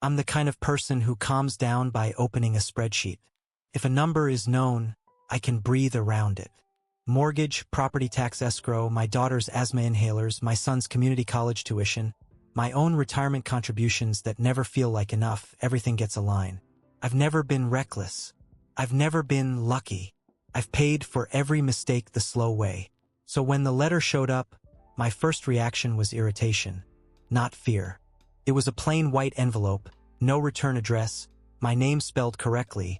I'm the kind of person who calms down by opening a spreadsheet. If a number is known, I can breathe around it. Mortgage, property tax escrow, my daughter's asthma inhalers, my son's community college tuition, my own retirement contributions that never feel like enough, everything gets a line. I've never been reckless. I've never been lucky. I've paid for every mistake the slow way. So when the letter showed up, my first reaction was irritation, not fear. It was a plain white envelope, no return address, my name spelled correctly,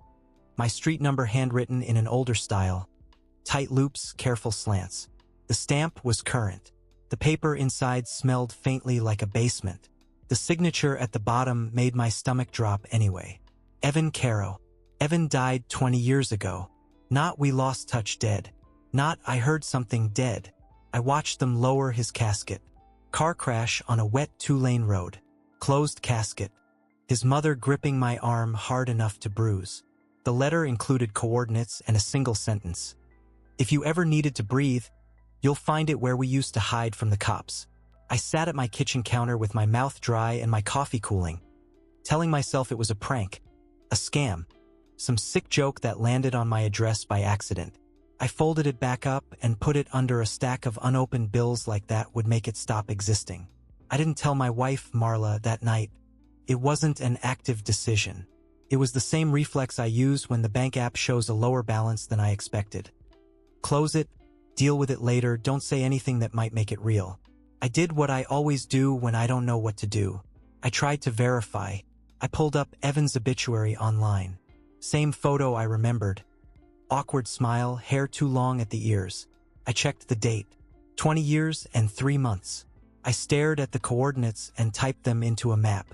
my street number handwritten in an older style, tight loops, careful slants. The stamp was current. The paper inside smelled faintly like a basement. The signature at the bottom made my stomach drop anyway. Evan Caro. Evan died 20 years ago. Not we lost touch dead. Not I heard something dead. I watched them lower his casket. Car crash on a wet 2-lane road. Closed casket. His mother gripping my arm hard enough to bruise. The letter included coordinates and a single sentence. If you ever needed to breathe, you'll find it where we used to hide from the cops. I sat at my kitchen counter with my mouth dry and my coffee cooling, telling myself it was a prank, a scam, some sick joke that landed on my address by accident. I folded it back up and put it under a stack of unopened bills like that would make it stop existing. I didn't tell my wife, Marla, that night. It wasn't an active decision. It was the same reflex I use when the bank app shows a lower balance than I expected. Close it, deal with it later, don't say anything that might make it real. I did what I always do when I don't know what to do. I tried to verify. I pulled up Evan's obituary online. Same photo I remembered. Awkward smile, hair too long at the ears. I checked the date. 20 years and 3 months. I stared at the coordinates and typed them into a map.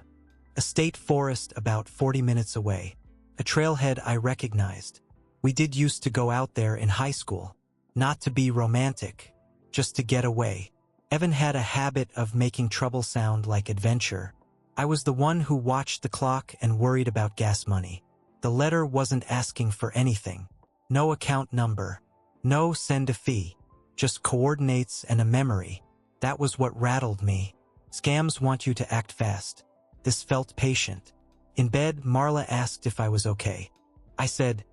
A state forest about 40 minutes away. A trailhead I recognized. We did used to go out there in high school. Not to be romantic, just to get away. Evan had a habit of making trouble sound like adventure. I was the one who watched the clock and worried about gas money. The letter wasn't asking for anything. No account number. No send a fee. Just coordinates and a memory. That was what rattled me. Scams want you to act fast. This felt patient. In bed, Marla asked if I was okay. I said,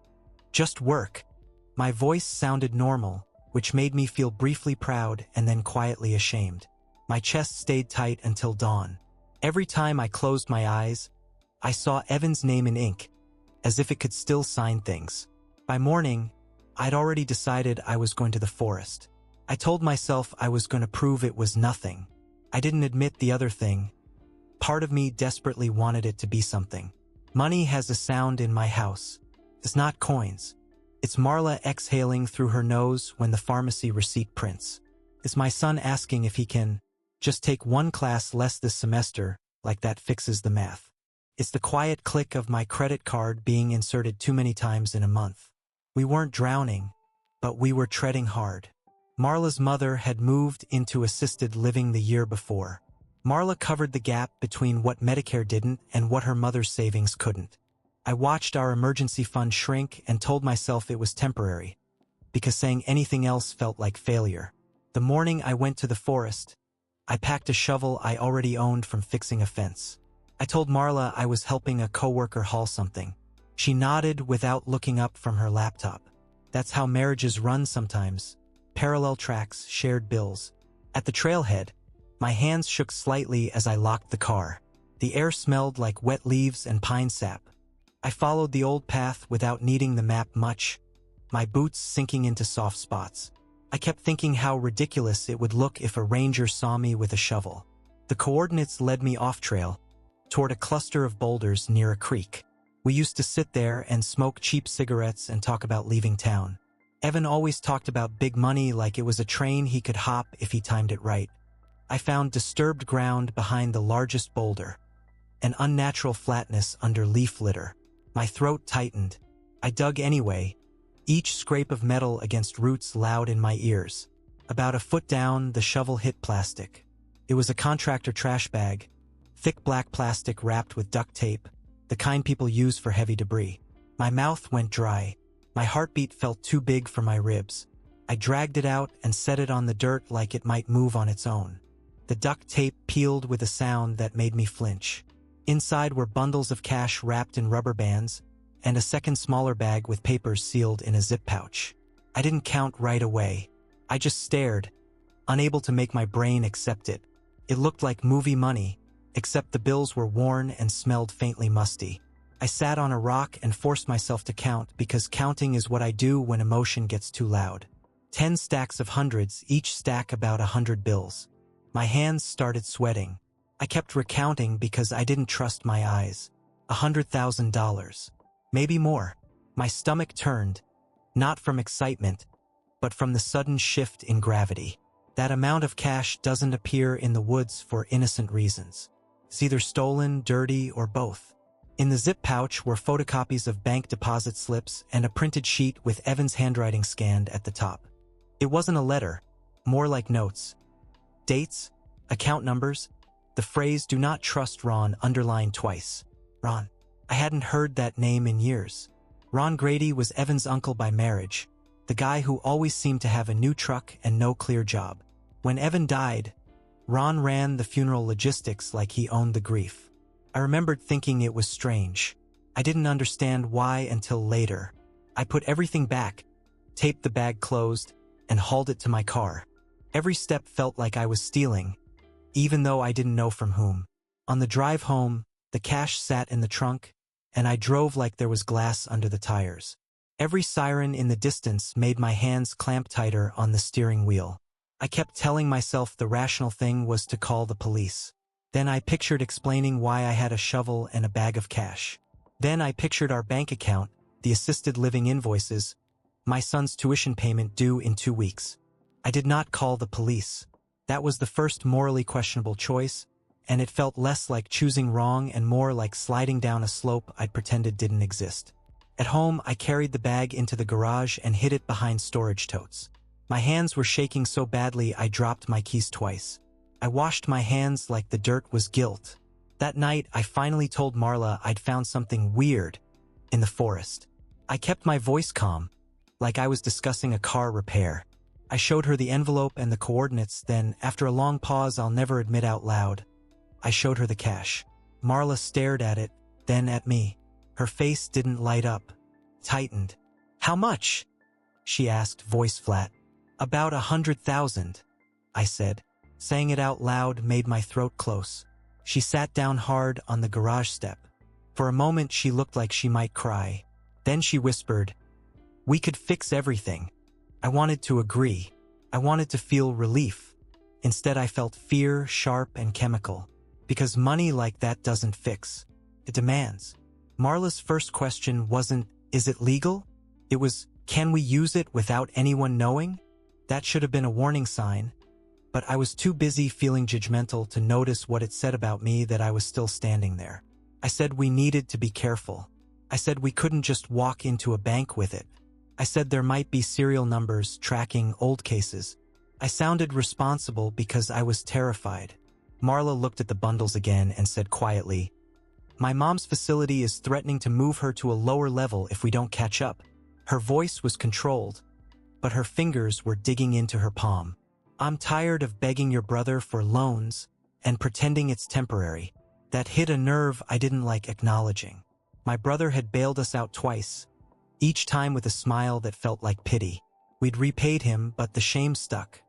just work. My voice sounded normal, which made me feel briefly proud and then quietly ashamed. My chest stayed tight until dawn. Every time I closed my eyes, I saw Evan's name in ink, as if it could still sign things. By morning, I'd already decided I was going to the forest. I told myself I was going to prove it was nothing. I didn't admit the other thing. Part of me desperately wanted it to be something. Money has a sound in my house. It's not coins. It's Marla exhaling through her nose when the pharmacy receipt prints. It's my son asking if he can just take 1 class less this semester, like that fixes the math. It's the quiet click of my credit card being inserted too many times in a month. We weren't drowning, but we were treading hard. Marla's mother had moved into assisted living the year before. Marla covered the gap between what Medicare didn't and what her mother's savings couldn't. I watched our emergency fund shrink and told myself it was temporary, because saying anything else felt like failure. The morning I went to the forest, I packed a shovel I already owned from fixing a fence. I told Marla I was helping a coworker haul something. She nodded without looking up from her laptop. That's how marriages run sometimes. Parallel tracks, shared bills. At the trailhead, my hands shook slightly as I locked the car. The air smelled like wet leaves and pine sap. I followed the old path without needing the map much, my boots sinking into soft spots. I kept thinking how ridiculous it would look if a ranger saw me with a shovel. The coordinates led me off trail, toward a cluster of boulders near a creek. We used to sit there and smoke cheap cigarettes and talk about leaving town. Evan always talked about big money like it was a train he could hop if he timed it right. I found disturbed ground behind the largest boulder, an unnatural flatness under leaf litter. My throat tightened. I dug anyway, each scrape of metal against roots loud in my ears. About a foot down, the shovel hit plastic. It was a contractor trash bag, thick black plastic wrapped with duct tape, the kind people use for heavy debris. My mouth went dry. My heartbeat felt too big for my ribs. I dragged it out and set it on the dirt like it might move on its own. The duct tape peeled with a sound that made me flinch. Inside were bundles of cash wrapped in rubber bands, and a second smaller bag with papers sealed in a zip pouch. I didn't count right away. I just stared, unable to make my brain accept it. It looked like movie money, except the bills were worn and smelled faintly musty. I sat on a rock and forced myself to count because counting is what I do when emotion gets too loud. 10 stacks of hundreds, each stack about 100 bills. My hands started sweating. I kept recounting because I didn't trust my eyes. $100,000. Maybe more. My stomach turned, not from excitement, but from the sudden shift in gravity. That amount of cash doesn't appear in the woods for innocent reasons. It's either stolen, dirty, or both. In the zip pouch were photocopies of bank deposit slips and a printed sheet with Evan's handwriting scanned at the top. It wasn't a letter, more like notes. Dates, account numbers, the phrase "do not trust Ron" underlined twice. Ron. I hadn't heard that name in years. Ron Grady was Evan's uncle by marriage, the guy who always seemed to have a new truck and no clear job. When Evan died, Ron ran the funeral logistics like he owned the grief. I remembered thinking it was strange. I didn't understand why until later. I put everything back, taped the bag closed, and hauled it to my car. Every step felt like I was stealing, even though I didn't know from whom. On the drive home, the cash sat in the trunk, and I drove like there was glass under the tires. Every siren in the distance made my hands clamp tighter on the steering wheel. I kept telling myself the rational thing was to call the police. Then I pictured explaining why I had a shovel and a bag of cash. Then I pictured our bank account, the assisted living invoices, my son's tuition payment due in 2 weeks. I did not call the police. That was the first morally questionable choice, and it felt less like choosing wrong and more like sliding down a slope I'd pretended didn't exist. At home, I carried the bag into the garage and hid it behind storage totes. My hands were shaking so badly I dropped my keys twice. I washed my hands like the dirt was guilt. That night, I finally told Marla I'd found something weird in the forest. I kept my voice calm, like I was discussing a car repair. I showed her the envelope and the coordinates, then, after a long pause I'll never admit out loud, I showed her the cash. Marla stared at it, then at me. Her face didn't light up, tightened. "How much?" she asked, voice flat. "About 100,000, I said. Saying it out loud made my throat close. She sat down hard on the garage step. For a moment she looked like she might cry. Then she whispered, "We could fix everything." I wanted to agree. I wanted to feel relief. Instead I felt fear, sharp and chemical. Because money like that doesn't fix. It demands. Marla's first question wasn't, "Is it legal?" It was, "Can we use it without anyone knowing?" That should have been a warning sign. But I was too busy feeling judgmental to notice what it said about me that I was still standing there. I said we needed to be careful. I said we couldn't just walk into a bank with it. I said there might be serial numbers tracking old cases. I sounded responsible because I was terrified. Marla looked at the bundles again and said quietly, "My mom's facility is threatening to move her to a lower level if we don't catch up." Her voice was controlled, but her fingers were digging into her palm. "I'm tired of begging your brother for loans and pretending it's temporary." That hit a nerve I didn't like acknowledging. My brother had bailed us out twice, each time with a smile that felt like pity. We'd repaid him, but the shame stuck.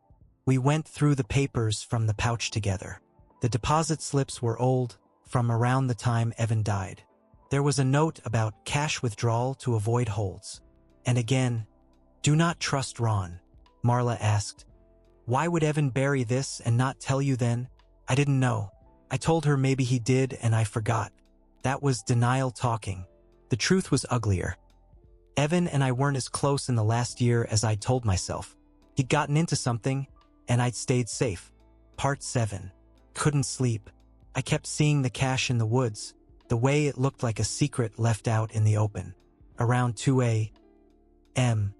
We went through the papers from the pouch together. The deposit slips were old, from around the time Evan died. There was a note about cash withdrawal to avoid holds. And again, "Do not trust Ron," Marla asked. "Why would Evan bury this and not tell you then?" I didn't know. I told her maybe he did and I forgot. That was denial talking. The truth was uglier. Evan and I weren't as close in the last year as I'd told myself. He'd gotten into something, and I'd stayed safe. Part 7. Couldn't sleep. I kept seeing the cash in the woods, the way it looked like a secret left out in the open. Around 2 a.m.,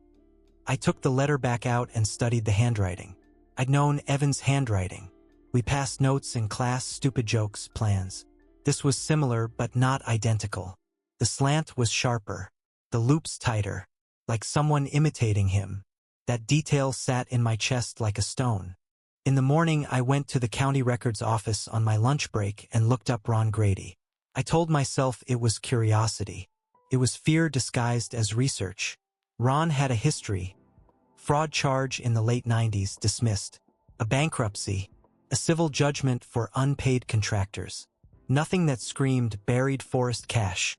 I took the letter back out and studied the handwriting. I'd known Evan's handwriting. We passed notes in class, stupid jokes, plans. This was similar but not identical. The slant was sharper, the loops tighter, like someone imitating him. That detail sat in my chest like a stone. In the morning, I went to the county records office on my lunch break and looked up Ron Grady. I told myself it was curiosity. It was fear disguised as research. Ron had a history. Fraud charge in the late 90s dismissed. A bankruptcy. A civil judgment for unpaid contractors. Nothing that screamed buried forest cash,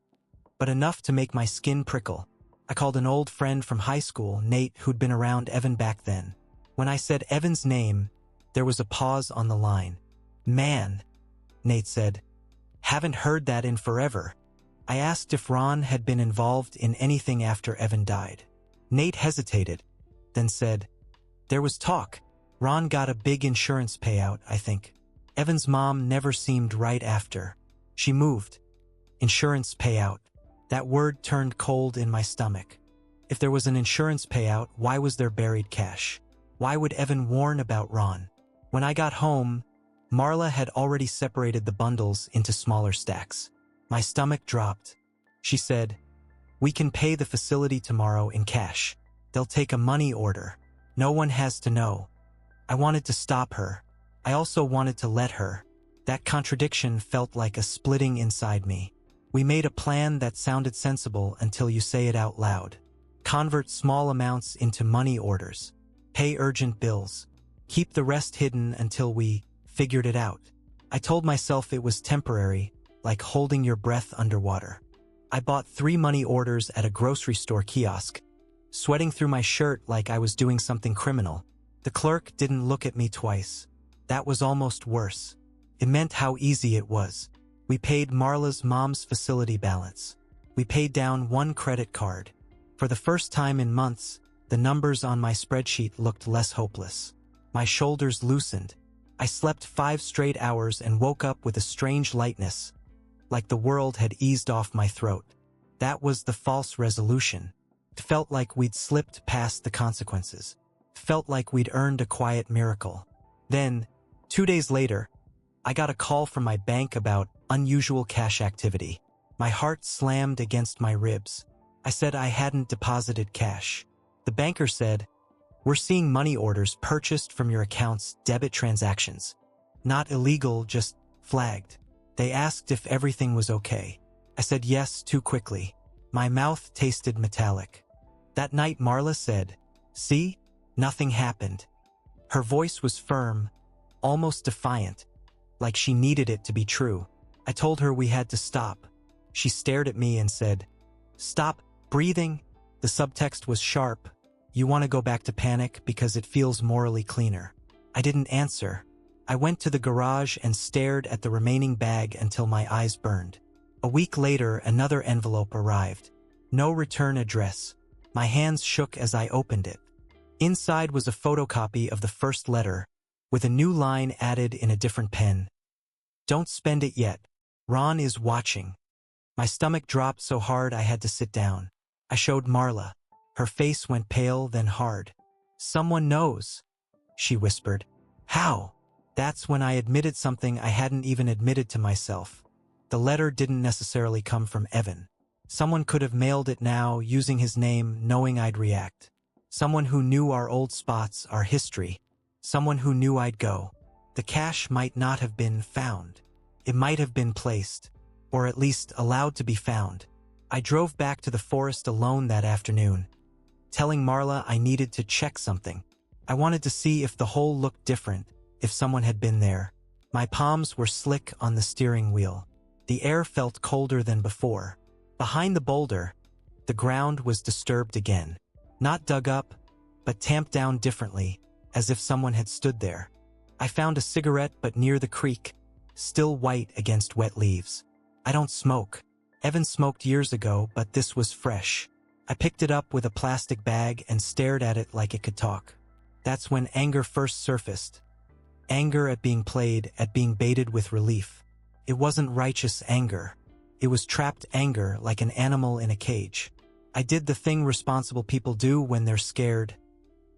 but enough to make my skin prickle. I called an old friend from high school, Nate, who'd been around Evan back then. When I said Evan's name, there was a pause on the line. "Man," Nate said. "Haven't heard that in forever." I asked if Ron had been involved in anything after Evan died. Nate hesitated, then said, "There was talk. Ron got a big insurance payout, I think. Evan's mom never seemed right after. She moved. Insurance payout. That word turned cold in my stomach. If there was an insurance payout, why was there buried cash? Why would Evan warn about Ron? When I got home, Marla had already separated the bundles into smaller stacks. My stomach dropped. She said, "We can pay the facility tomorrow in cash. They'll take a money order. No one has to know." I wanted to stop her. I also wanted to let her. That contradiction felt like a splitting inside me. We made a plan that sounded sensible until you say it out loud. Convert small amounts into money orders. Pay urgent bills. Keep the rest hidden until we figured it out. I told myself it was temporary, like holding your breath underwater. I bought 3 money orders at a grocery store kiosk, sweating through my shirt like I was doing something criminal. The clerk didn't look at me twice. That was almost worse. It meant how easy it was. We paid Marla's mom's facility balance. We paid down 1 credit card. For the first time in months, the numbers on my spreadsheet looked less hopeless. My shoulders loosened. I slept 5 straight hours and woke up with a strange lightness, like the world had eased off my throat. That was the false resolution. It felt like we'd slipped past the consequences. It felt like we'd earned a quiet miracle. Then, 2 days later, I got a call from my bank about unusual cash activity. My heart slammed against my ribs. I said I hadn't deposited cash. The banker said, "We're seeing money orders purchased from your account's debit transactions. Not illegal, just flagged." They asked if everything was okay. I said yes too quickly. My mouth tasted metallic. That night Marla said, "See? Nothing happened." Her voice was firm, almost defiant, like she needed it to be true. I told her we had to stop. She stared at me and said, "Stop breathing." The subtext was sharp. "You want to go back to panic because it feels morally cleaner." I didn't answer. I went to the garage and stared at the remaining bag until my eyes burned. A week later, another envelope arrived. No return address. My hands shook as I opened it. Inside was a photocopy of the first letter, with a new line added in a different pen. "Don't spend it yet. Ron is watching." My stomach dropped so hard I had to sit down. I showed Marla. Her face went pale, then hard. "Someone knows," she whispered. "How?" That's when I admitted something I hadn't even admitted to myself. The letter didn't necessarily come from Evan. Someone could have mailed it now, using his name, knowing I'd react. Someone who knew our old spots, our history. Someone who knew I'd go. The cash might not have been found. It might have been placed, or at least allowed to be found. I drove back to the forest alone that afternoon, telling Marla I needed to check something. I wanted to see if the hole looked different, if someone had been there. My palms were slick on the steering wheel. The air felt colder than before. Behind the boulder, the ground was disturbed again. Not dug up, but tamped down differently, as if someone had stood there. I found a cigarette but near the creek, still white against wet leaves. I don't smoke. Evan smoked years ago, but this was fresh. I picked it up with a plastic bag and stared at it like it could talk. That's when anger first surfaced. Anger at being played, at being baited with relief. It wasn't righteous anger. It was trapped anger, like an animal in a cage. I did the thing responsible people do when they're scared.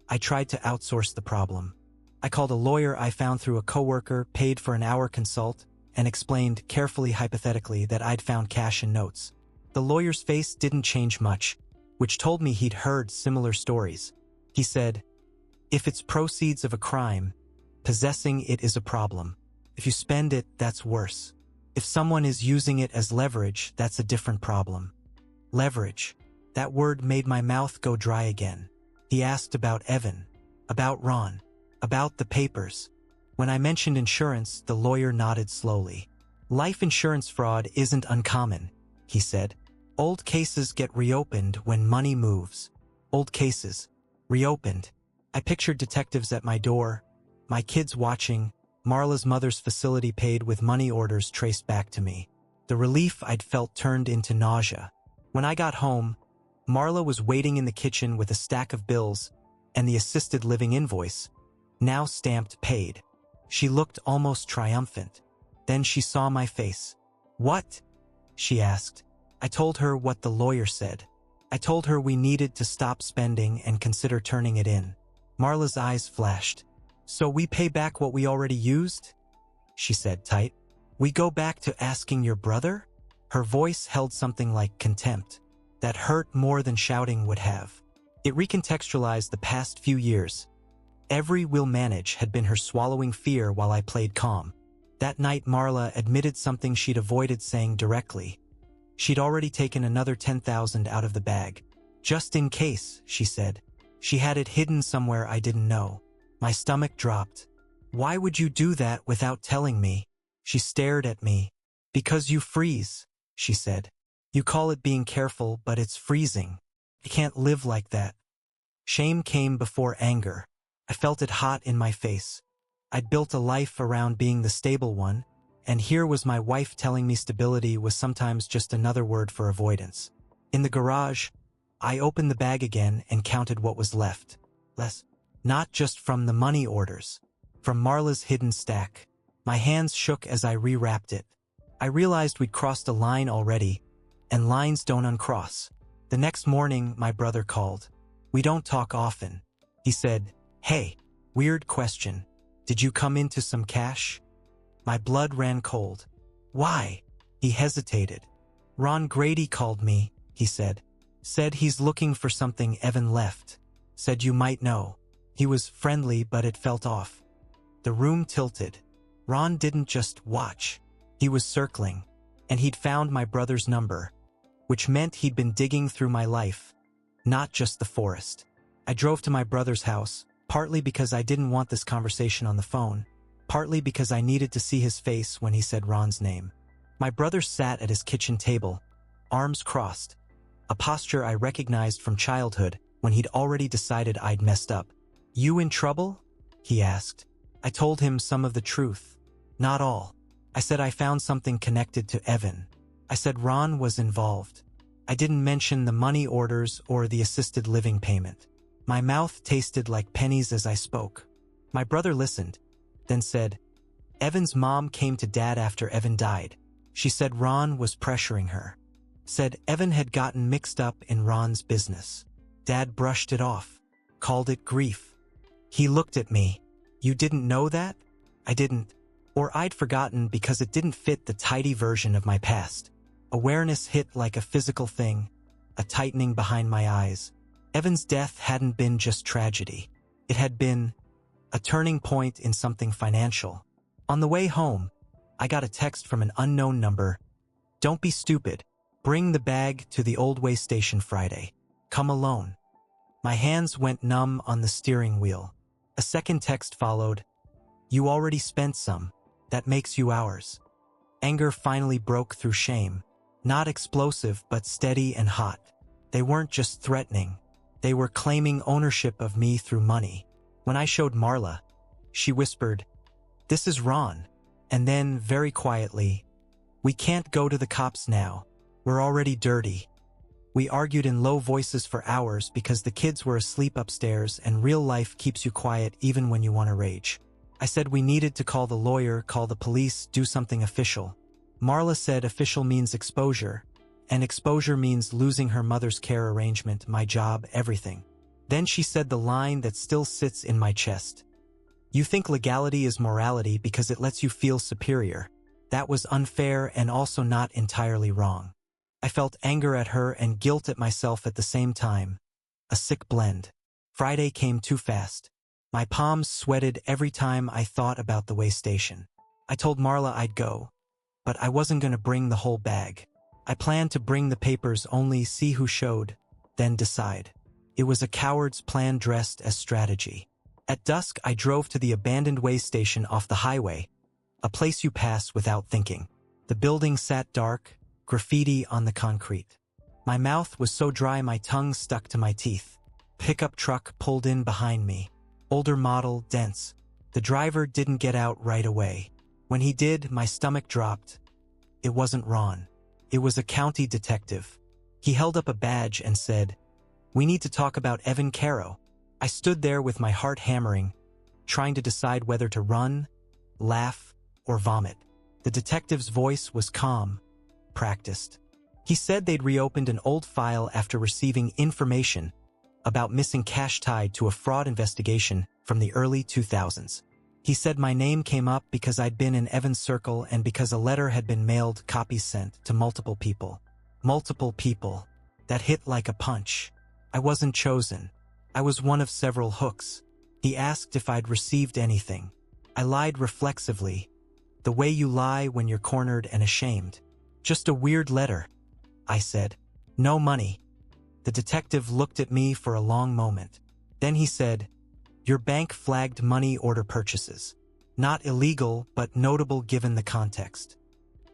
I tried to outsource the problem. I called a lawyer I found through a coworker, paid for an hour consult, and explained carefully hypothetically that I'd found cash and notes. The lawyer's face didn't change much, which told me he'd heard similar stories. He said, "If it's proceeds of a crime, possessing it is a problem. If you spend it, that's worse. If someone is using it as leverage, that's a different problem. Leverage. That word made my mouth go dry again. He asked about Evan, about Ron, about the papers. When I mentioned insurance, the lawyer nodded slowly. Life insurance fraud isn't uncommon, he said. Old cases get reopened when money moves. Old cases. Reopened. I pictured detectives at my door, my kids watching, Marla's mother's facility paid with money orders traced back to me. The relief I'd felt turned into nausea. When I got home, Marla was waiting in the kitchen with a stack of bills and the assisted living invoice, now stamped paid. She looked almost triumphant. Then she saw my face. "What?" she asked. I told her what the lawyer said. I told her we needed to stop spending and consider turning it in. Marla's eyes flashed. "So we pay back what we already used?" she said tight. "We go back to asking your brother?" Her voice held something like contempt that hurt more than shouting would have. It recontextualized the past few years. Every "we'll manage" had been her swallowing fear while I played calm. That night Marla admitted something she'd avoided saying directly. She'd already taken another $10,000 out of the bag. "Just in case," she said. She had it hidden somewhere I didn't know. My stomach dropped. "Why would you do that without telling me?" She stared at me. "Because you freeze," she said. "You call it being careful, but it's freezing. I can't live like that." Shame came before anger. I felt it hot in my face. I'd built a life around being the stable one, and here was my wife telling me stability was sometimes just another word for avoidance. In the garage, I opened the bag again and counted what was left. Less. Not just from the money orders. From Marla's hidden stack. My hands shook as I rewrapped it. I realized we'd crossed a line already, and lines don't uncross. The next morning, my brother called. We don't talk often. He said, "Hey, weird question. Did you come into some cash?" My blood ran cold. "Why?" He hesitated. "Ron Grady called me," he said. "Said he's looking for something Evan left. Said you might know." He was friendly, but it felt off. The room tilted. Ron didn't just watch. He was circling, and he'd found my brother's number, which meant he'd been digging through my life, not just the forest. I drove to my brother's house, partly because I didn't want this conversation on the phone, partly because I needed to see his face when he said Ron's name. My brother sat at his kitchen table, arms crossed, a posture I recognized from childhood when he'd already decided I'd messed up. "You in trouble?" he asked. I told him some of the truth. Not all. I said I found something connected to Evan. I said Ron was involved. I didn't mention the money orders or the assisted living payment. My mouth tasted like pennies as I spoke. My brother listened, then said, "Evan's mom came to Dad after Evan died. She said Ron was pressuring her. Said Evan had gotten mixed up in Ron's business. Dad brushed it off, called it grief." He looked at me. "You didn't know that?" I didn't. Or I'd forgotten because it didn't fit the tidy version of my past. Awareness hit like a physical thing, a tightening behind my eyes. Evan's death hadn't been just tragedy. It had been a turning point in something financial. On the way home, I got a text from an unknown number. "Don't be stupid. Bring the bag to the Old Way Station Friday. Come alone." My hands went numb on the steering wheel. A second text followed. "You already spent some. That makes you ours." Anger finally broke through shame. Not explosive, but steady and hot. They weren't just threatening. They were claiming ownership of me through money. When I showed Marla, she whispered, "This is Ron." And then, very quietly, "We can't go to the cops now. We're already dirty." We argued in low voices for hours because the kids were asleep upstairs and real life keeps you quiet even when you want to rage. I said we needed to call the lawyer, call the police, do something official. Marla said official means exposure, and exposure means losing her mother's care arrangement, my job, everything. Then she said the line that still sits in my chest. "You think legality is morality because it lets you feel superior." That was unfair and also not entirely wrong. I felt anger at her and guilt at myself at the same time. A sick blend. Friday came too fast. My palms sweated every time I thought about the way station. I told Marla I'd go. but I wasn't going to bring the whole bag. I planned to bring the papers only, see who showed, then decide. It was a coward's plan dressed as strategy. At dusk, I drove to the abandoned way station off the highway, a place you pass without thinking. The building sat dark, graffiti on the concrete. My mouth was so dry my tongue stuck to my teeth. Pickup truck pulled in behind me. Older model, dense. The driver didn't get out right away. When he did, my stomach dropped. It wasn't Ron. It was a county detective. He held up a badge and said, "We need to talk about Evan Caro." I stood there with my heart hammering, trying to decide whether to run, laugh, or vomit. The detective's voice was calm, practiced. He said they'd reopened an old file after receiving information about missing cash tied to a fraud investigation from the early 2000s. He said my name came up because I'd been in Evan's circle and because a letter had been mailed, copies sent to multiple people. Multiple people. That hit like a punch. I wasn't chosen. I was one of several hooks. He asked if I'd received anything. I lied reflexively, the way you lie when you're cornered and ashamed. "Just a weird letter," I said. "No money." The detective looked at me for a long moment. Then he said, "Your bank flagged money order purchases. Not illegal, but notable given the context."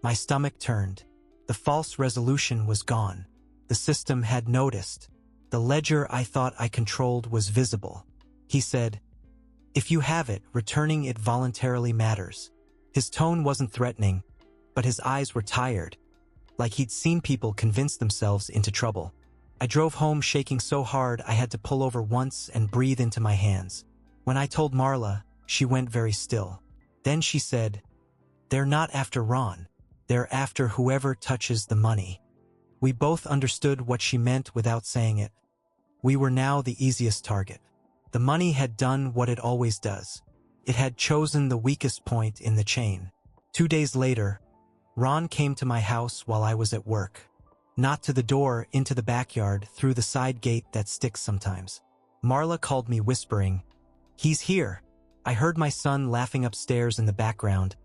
My stomach turned. The false resolution was gone. The system had noticed. The ledger I thought I controlled was visible. He said, "If you have it, returning it voluntarily matters." His tone wasn't threatening, but his eyes were tired, like he'd seen people convince themselves into trouble. I drove home shaking so hard I had to pull over once and breathe into my hands. When I told Marla, she went very still. Then she said, "They're not after Ron. They're after whoever touches the money." We both understood what she meant without saying it. We were now the easiest target. The money had done what it always does. It had chosen the weakest point in the chain. 2 days later, Ron came to my house while I was at work. Not to the door, into the backyard, through the side gate that sticks sometimes. Marla called me whispering, "He's here." I heard my son laughing upstairs in the background,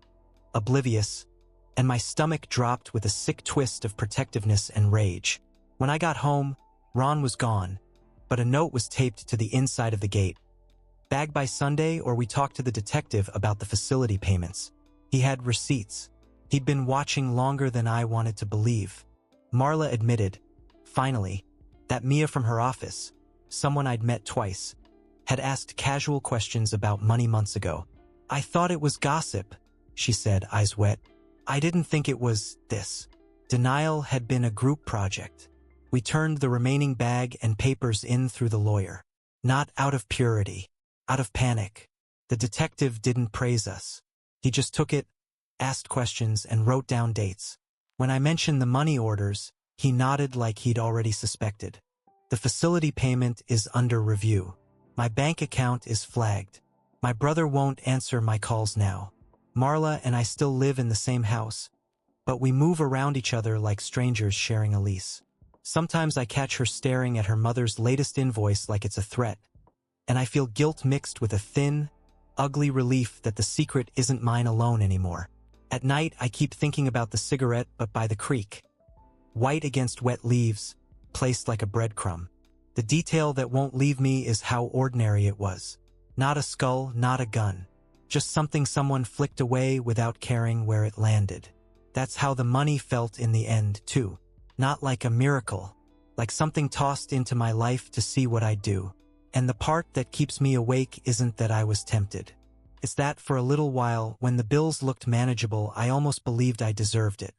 oblivious, and my stomach dropped with a sick twist of protectiveness and rage. When I got home, Ron was gone, but a note was taped to the inside of the gate. "Bag by Sunday or we talk to the detective about the facility payments." He had receipts. He'd been watching longer than I wanted to believe. Marla admitted, finally, that Mia from her office, someone I'd met twice, had asked casual questions about money months ago. "I thought it was gossip," she said, eyes wet. "I didn't think it was this." Denial had been a group project. We turned the remaining bag and papers in through the lawyer. Not out of purity, out of panic. The detective didn't praise us. He just took it, asked questions, and wrote down dates. When I mentioned the money orders, he nodded like he'd already suspected. "The facility payment is under review. My bank account is flagged. My brother won't answer my calls now. Marla and I still live in the same house, but we move around each other like strangers sharing a lease. Sometimes I catch her staring at her mother's latest invoice like it's a threat, and I feel guilt mixed with a thin, ugly relief that the secret isn't mine alone anymore. At night, I keep thinking about the cigarette but by the creek. White against wet leaves, placed like a breadcrumb. The detail that won't leave me is how ordinary it was. Not a skull, not a gun. Just something someone flicked away without caring where it landed. That's how the money felt in the end, too. Not like a miracle, like something tossed into my life to see what I'd do. And the part that keeps me awake isn't that I was tempted. It's that for a little while, when the bills looked manageable, I almost believed I deserved it.